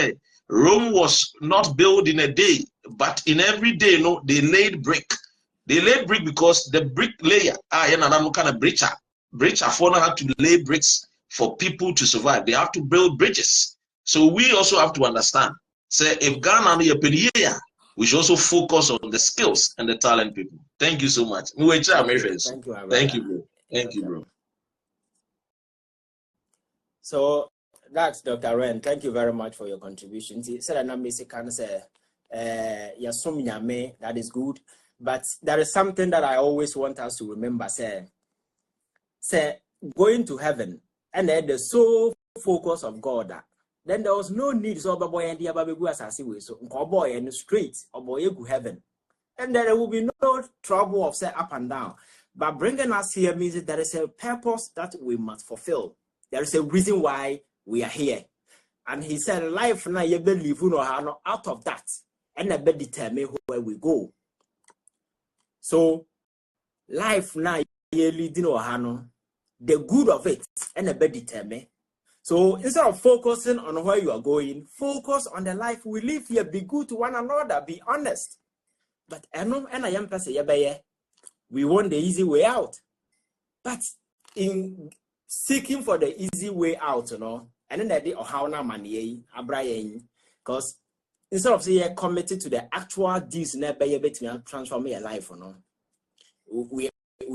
Rome was not built in a day, but in every day, they laid brick. They laid brick because the bricklayer, kind of breacher had to lay bricks for people to survive. They have to build bridges. So we also have to understand. Say, if Ghana we should also focus on the skills and the talent people. Thank you so much. Thank you, bro. Thank you, bro. So that's Dr. Ren. Thank you very much for your contribution. That is good. But there is something that I always want us to remember. Say going to heaven, and then the sole focus of God. Then there was no need so boy and the baby so boy and straight or boy go heaven. And there will be no trouble of say up and down. But bringing us here means that there is a purpose that we must fulfill. There is a reason why we are here. And he said, life now you believe out of that, and I bet determine where we go. So life now you leading the good of it, and I bet determine. So instead of focusing on where you are going, focus on the life we live here. Be good to one another. Be honest. But we want the easy way out. But in seeking for the easy way out, and then they did how na money, because instead of saying committed to the actual deeds, never transform your life, we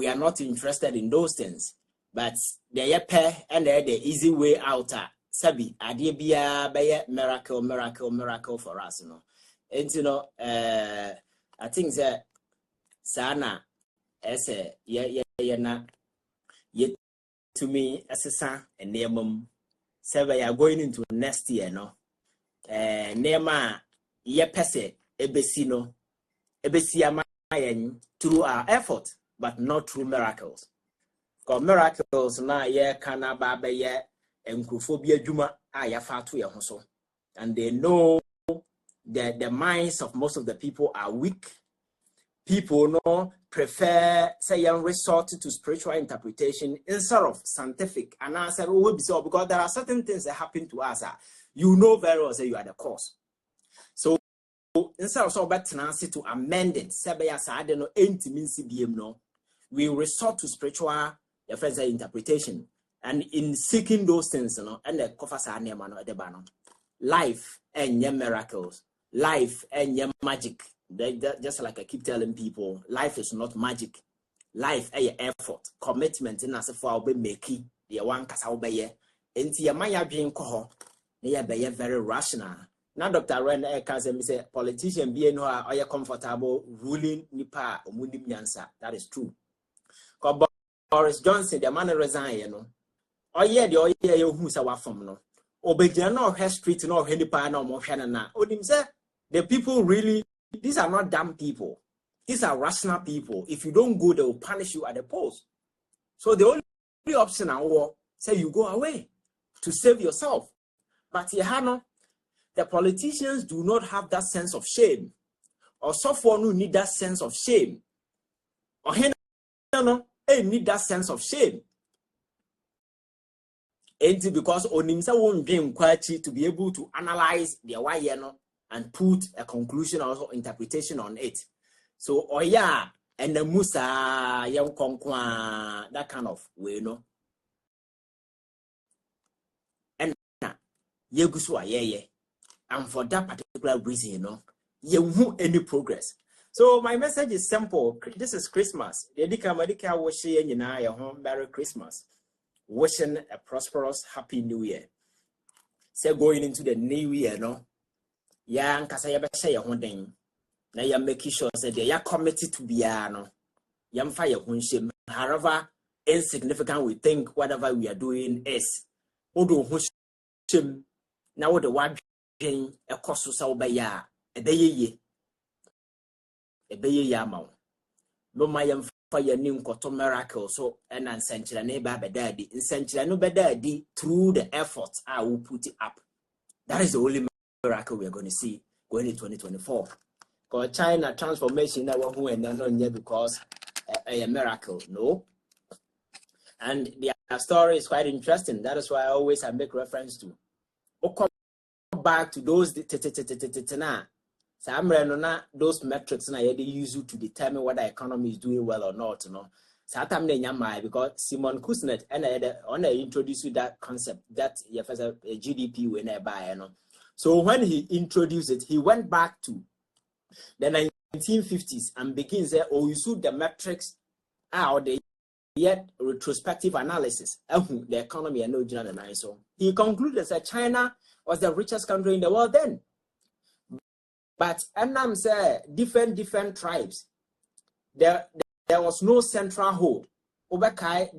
are not interested in those things. But the pair and the easy way out, Sabi, idea be a miracle for us, And I think that Sana, as a yet to me, as a son, and near mum, Sabi are going into next year, near ma, ye pese, ebesino, ebesia mayan through our effort, but not through miracles. Miracles na ye kana baba ye enkuphobia juma ya fatu ye hoso, and they know that the minds of most of the people are weak. People prefer say resort to spiritual interpretation instead of scientific. And I said, oh, because there are certain things that happen to us. You know very well say you are the cause. So instead of so better to amend it, we resort to spiritual interpretation, and in seeking those things, and the coffers are near man at the bottom. Life and your miracles, life and your magic. Just like I keep telling people, life is not magic. Life and your effort, commitment, and as if I'll be making the one cassa obey. Into your maya being coho, they be very rational. Now, Dr. Ren Kazem say, politician being no are comfortable ruling nipa or munim yansa. That is true. Boris Johnson, the man resign, Oh yeah, the you who's our from no. Obedian no hair street no any pan no motion na. Odim say the people really, these are not dumb people. These are rational people. If you don't go, they will punish you at the post. So the only option I will say you go away to save yourself. But Yehano, the politicians do not have that sense of shame. Or someone who need that sense of shame. Or they need that sense of shame. And because Onimsa won't be quality to be able to analyze their why and put a conclusion or interpretation on it. So and the Musa young Konkwa, that kind of way, And Yeguswa, and for that particular reason, you won't any progress. So my message is simple. This is Christmas. Merry Christmas. Wishing a prosperous, happy New Year. So going into the new year, and Kasaya say a thing. Now you're making sure that they are committed to be Yam fire hunshim. However insignificant we think whatever we are doing is. Odo hunshim. Now the one a cost to Saubaya, a day yamau. No, my fire new cotton miracle, so and essential neighbor daddy, essential no daddy through the efforts I will put it up. That is the only miracle we are going to see going in 2024. Because China transformation that one who and not yet because a miracle, no. And their story is quite interesting. That is why I always make reference to. Come back to those those metrics na they use to determine whether the economy is doing well or not. You know, because Simon Kuznets and I introduced you that concept that GDP when I buy. You know, so when he introduced it, he went back to the 1950s and began saying, "Oh, you see the metrics out there." Yet retrospective analysis of the economy and no general. So he concluded that China was the richest country in the world then. But Annam said different tribes. There was no central hold. Obekai,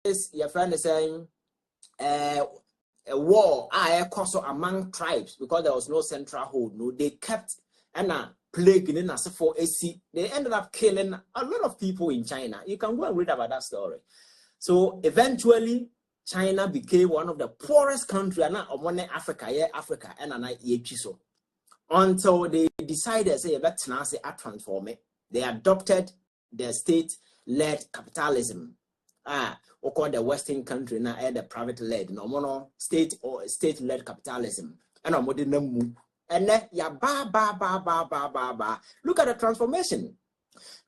this your friend is saying a war among tribes because there was no central hold. No, they kept plague in us for AC. They ended up killing a lot of people in China. You can go and read about that story. So eventually, China became one of the poorest countries in Africa, until they decided say let's transform it. They adopted the state-led capitalism. Or called the Western country now the private-led, no state-led capitalism. And and then look at the transformation.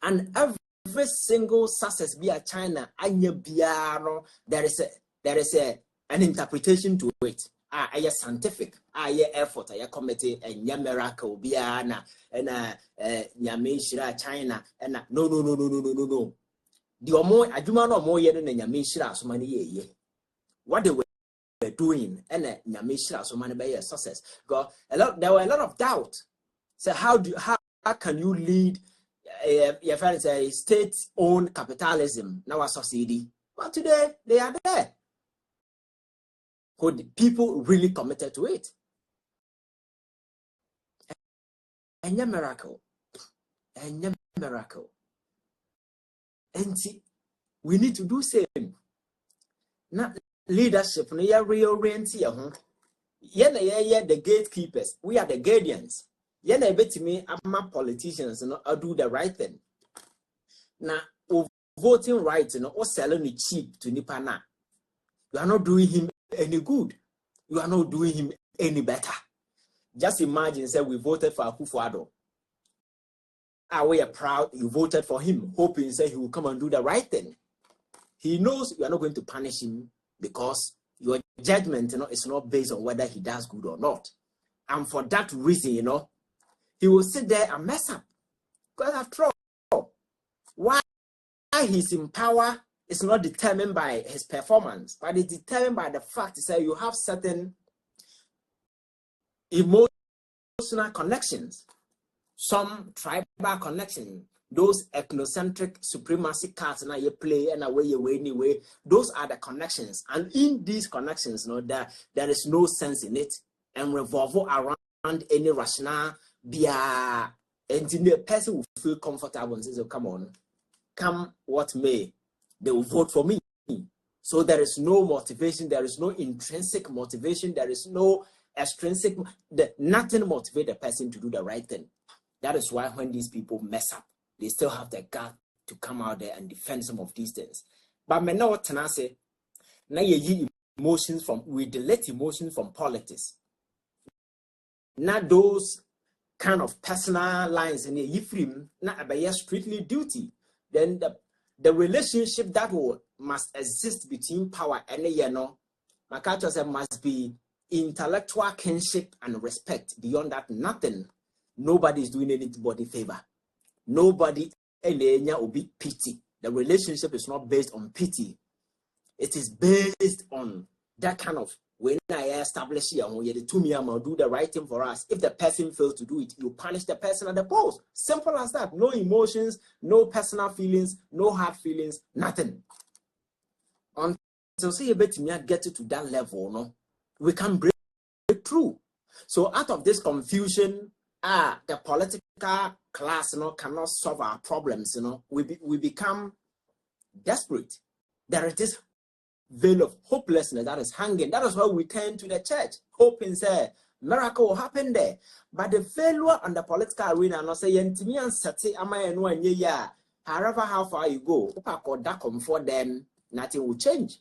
And every single success via China, there is an interpretation to it. A scientific, effort, a committee, and miracle, Biana, and Yamishira China, and no. The more Adumano more yen and Yamishira so many ye. What they were doing and Yamishira so many by a success. Because there were a lot of doubt. So how can you lead your friends a state-owned capitalism now a society? Well, today they are there. Could people really committed to it? And a miracle. And see, we need to do same. Not leadership, no reorient here. The gatekeepers. We are the guardians. Bet me, I'm politicians, I do the right thing. Now, voting rights, or selling it cheap to Nipana. You are not doing him any good. You are not doing him any better. Just imagine, say, we voted for Akufo-Addo. We are proud you voted for him, hoping, say, he will come and do the right thing. He knows you are not going to punish him because your judgment, is not based on whether he does good or not. And for that reason, he will sit there and mess up. Because after all, why he's in power is not determined by his performance, but it's determined by the fact that you have certain emotional connections, some tribal connections, those ethnocentric supremacy cards now you play and away you anyway. Those are the connections, and in these connections, there is no sense in it, and revolve around any rationale. And the person will feel comfortable and says, "Oh, come what may, they will vote for me." So there is no motivation, there is no intrinsic motivation, there is no extrinsic, nothing motivates the person to do the right thing. That is why when these people mess up, they still have the gut to come out there and defend some of these things. But me know what I say, now you emotions we delete emotions from politics. Not those kind of personal lines in the frame, not about strictly duty. Then the relationship that must exist between power and MacArthur said must be intellectual kinship and respect. Beyond that, nothing. Nobody is doing anybody favor. Nobody will be pity. The relationship is not based on pity. It is based on that kind of when I establish here, when you do the right thing for us. If the person fails to do it, you punish the person at the post. Simple as that. No emotions, no personal feelings, no hard feelings, nothing. Until say you bet me get to that level, we can break through. So out of this confusion, the political class, cannot solve our problems. We become desperate. There is this veil of hopelessness that is hanging. That is why we turn to the church, hoping say miracle will happen there. But the failure on the political arena, not say yentimian sati ama ya. However, how far you go, then nothing will change.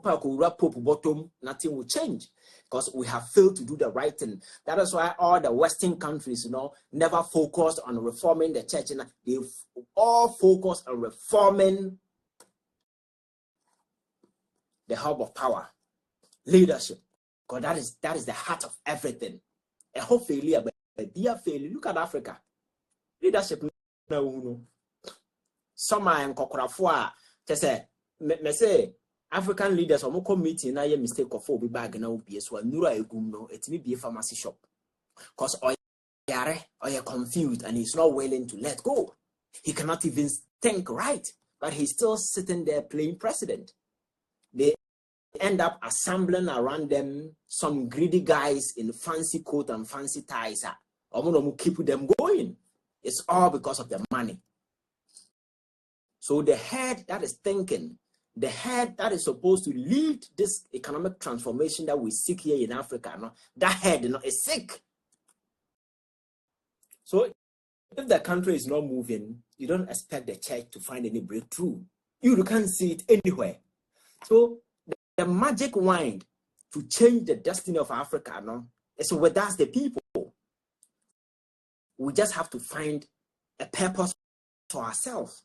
Bottom, nothing will change because we have failed to do the right thing. That is why all the Western countries, never focused on reforming the church. And they all focus on reforming the hub of power, leadership. Because that is the heart of everything. A whole failure, but a dear failure. Look at Africa. Leadership. Some are in Kokorafua. Me say African leaders are more meeting. I mistake of be bag now be so nura egum it may be a pharmacy shop. Because or you're confused and he's not willing to let go. He cannot even think right, but he's still sitting there playing president. They end up assembling around them some greedy guys in fancy coat and fancy ties. Or keep them going. It's all because of the money. So the head that is thinking, the head that is supposed to lead this economic transformation that we seek here in Africa, that head is sick. So if the country is not moving, you don't expect the church to find any breakthrough. You can't see it anywhere. So the magic wand to change the destiny of Africa is with us, the people. We just have to find a purpose for ourselves.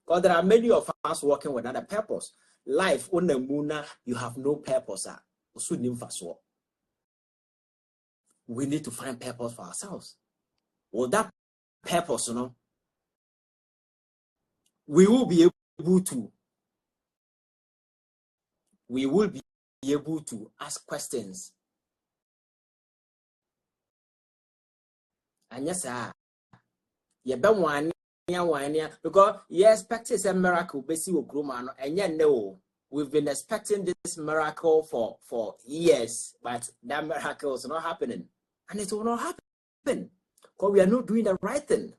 Because there are many of us working with another purpose. Life on the moon, you have no purpose. We need to find purpose for ourselves. Well, that purpose, we will be able to ask questions. And yes, you don't want because you expect a miracle, basically, and yet no, we've been expecting this miracle for years, but that miracle is not happening, and it will not happen because we are not doing the right thing.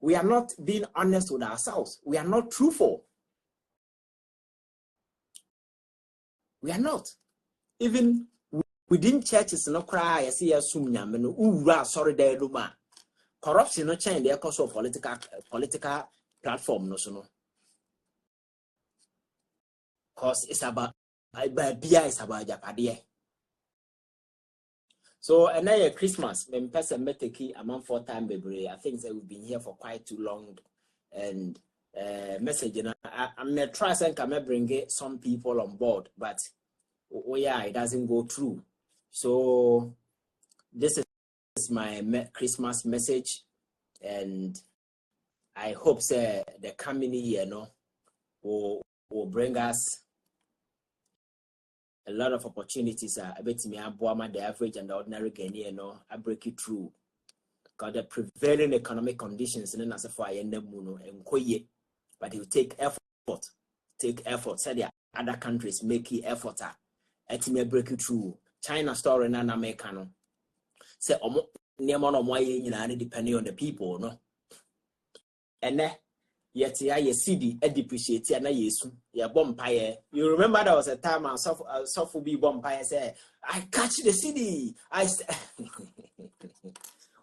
We are not being honest with ourselves. We are not truthful. We are not. Even within churches, no cry. I see a sumya, sorry, there, corruption no change the cause of political platform cause it's about it's about Japadia. So another Christmas, when person met a key among 4 times baby. I think that we've been here for quite too long, and message I'm not trying to come bring some people on board, but it doesn't go through. So this is my Christmas message, and I hope the coming year will bring us a lot of opportunities. I bet me the average and the ordinary Ghanaian I break it through because the prevailing economic conditions and as for and but it will take effort. Say the other countries make effort at me break it through. China story and American. Say depending on the people, and yet I CD depreciate and I bompire. You remember there was a time I saw be bompire say, I catch the CD.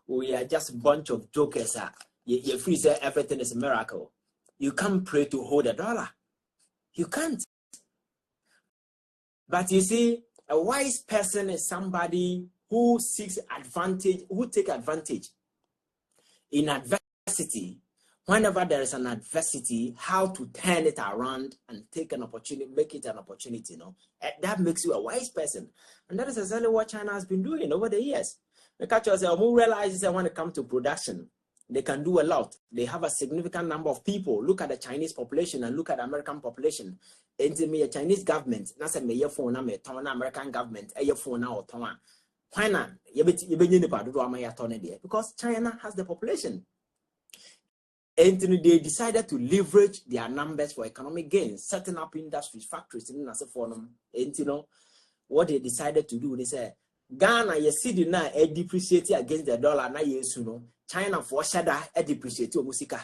We are just a bunch of jokers. You free say everything is a miracle. You can't pray to hold a dollar. You can't. But you see, a wise person is somebody who seeks advantage, who take advantage in adversity. Whenever there is an adversity, how to turn it around and take an opportunity, make it an opportunity, that makes you a wise person. And that is exactly what China has been doing over the years. The culture says, who realizes that when it comes to production, they can do a lot. They have a significant number of people. Look at the Chinese population and look at the American population. And the Chinese government, that's a mayor phone, American government, a phone or Tona. Why not? Because China has the population. And they decided to leverage their numbers for economic gains, setting up industries, factories, and what they decided to do, they said, Ghana ye cedi na depreciate against the dollar na yesu no China for shada depreciate omusika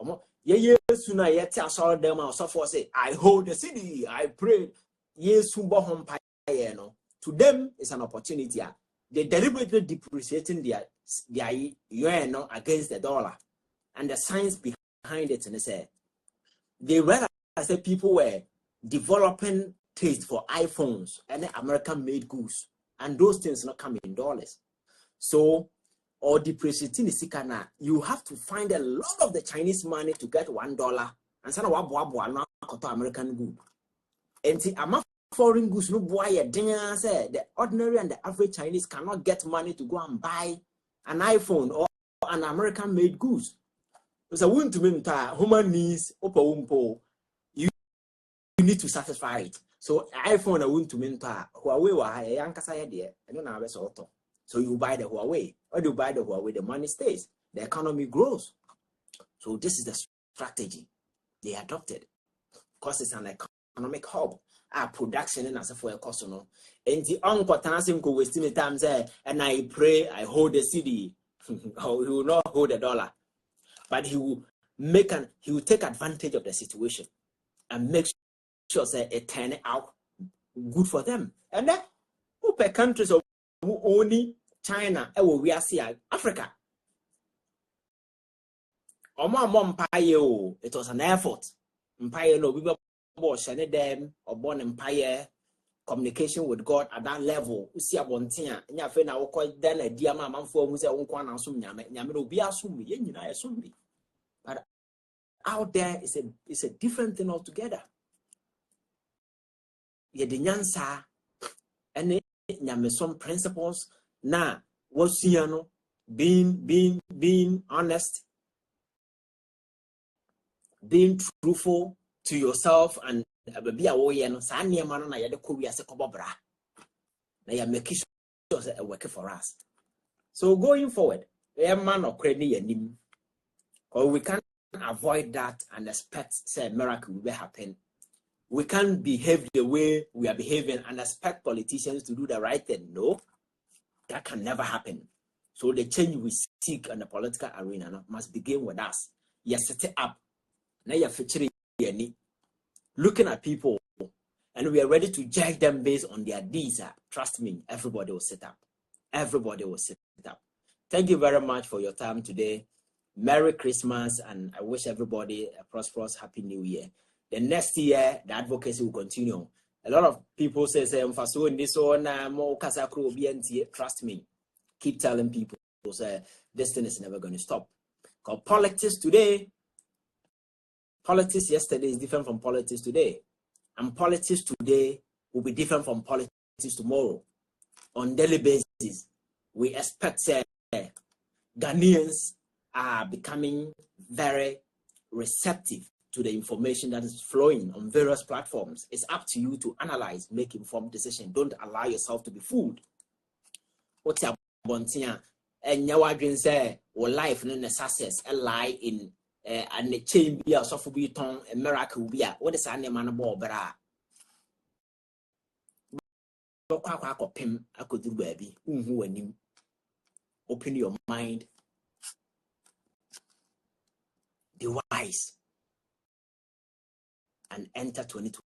omo ye yesu na ye ti asoro dem a so for say I hold the cedi, I pray yesu bo ho mpaye no to them it's an opportunity. They deliberately depreciating their yuan no against the dollar, and the science behind it and say they realized that people were developing taste for iPhones and American made goods, and those things not come in dollars. So, or depreciating the sikana, you have to find a lot of the Chinese money to get $1 and sana wabu American good. And see, I'm foreign goods no boy say the ordinary and the average Chinese cannot get money to go and buy an iPhone or an American made goods. So wouldn't to mean human needs you need to satisfy it. So iPhone I wouldn't to mean Huawei wa young kasaya there. I don't know auto. So you buy the Huawei, or you buy the Huawei, the money stays, the economy grows. So this is the strategy they adopted because it's an economic hub. Our production and as for a cost no. And the uncle Tanasim could waste the time there, and I pray I hold the city. Or he will not hold the dollar, but he will take advantage of the situation and make sure say it turn out good for them. And then per countries of only China, we are seeing Africa. It was an effort. Empire no we them or born empire communication with God at that level. We see a bontia. Nyafe na woko then a diama manfo who say unkwa na sum nyame nyame obi asum ye nyina asum bi. But out there is a different thing altogether. Ye de nyansa ene nyame some principles na wosia no being honest, being truthful to yourself and baby awoye no sa niema no na ye de ko wiase kobobra na ya make sure say work for us. So going forward, man or credit or we can't avoid that and expect say a miracle will happen. We can't behave the way we are behaving and expect politicians to do the right thing. No, that can never happen. So the change we seek in the political arena must begin with us. You set it up. Now you're featuring looking at people, and we are ready to judge them based on their deeds. Trust me, everybody will sit up. Everybody will sit up. Thank you very much for your time today. Merry Christmas, and I wish everybody a prosperous, happy New Year. The next year, the advocacy will continue. A lot of people say, in this one, trust me. Keep telling people, say, this thing is never going to stop. Because politics yesterday is different from politics today. And politics today will be different from politics tomorrow. On daily basis, we expect Ghanaians are becoming very receptive to the information that is flowing on various platforms. It's up to you to analyze, make informed decisions. Don't allow yourself to be fooled. What's your bontia? And your dream say, or life and the success a lie in and the chain be a soft be tongue, a miracle be a what is an man about bra? Pim, I could do baby, who open your mind, be wise, and enter 2020.